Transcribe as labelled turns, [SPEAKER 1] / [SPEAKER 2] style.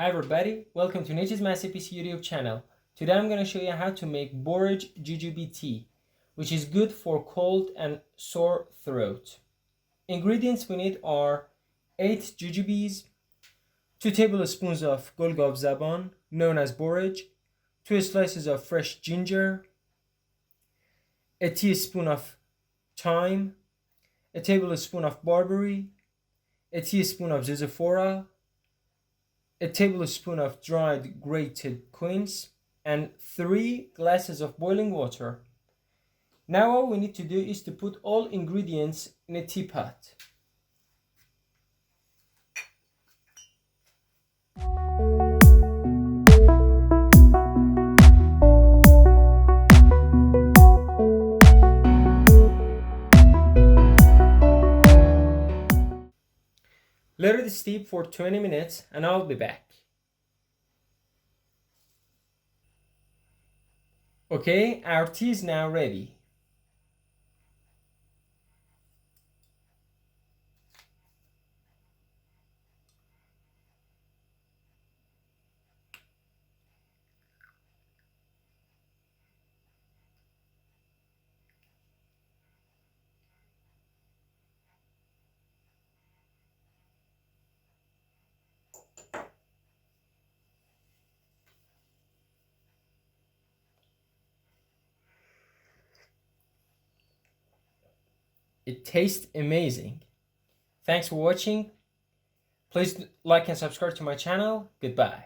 [SPEAKER 1] Hi everybody, welcome to Nature's Masterpiece YouTube channel. Today I'm going to show you how to make Borretsch-Jujube tea, which is good for cold and sore throat. Ingredients we need are 8 jujubes, 2 tablespoons of golgab zaban, known as borage, 2 slices of fresh ginger, a teaspoon of thyme, a tablespoon of barberry, a teaspoon of Ziziphus, a tablespoon of dried grated quince, and 3 glasses of boiling water. Now all we need to do is to put all ingredients in a teapot. Let it steep for 20 minutes and I'll be back. Okay, our tea is now ready. It tastes amazing. Thanks for watching. Please like and subscribe to my channel. Goodbye.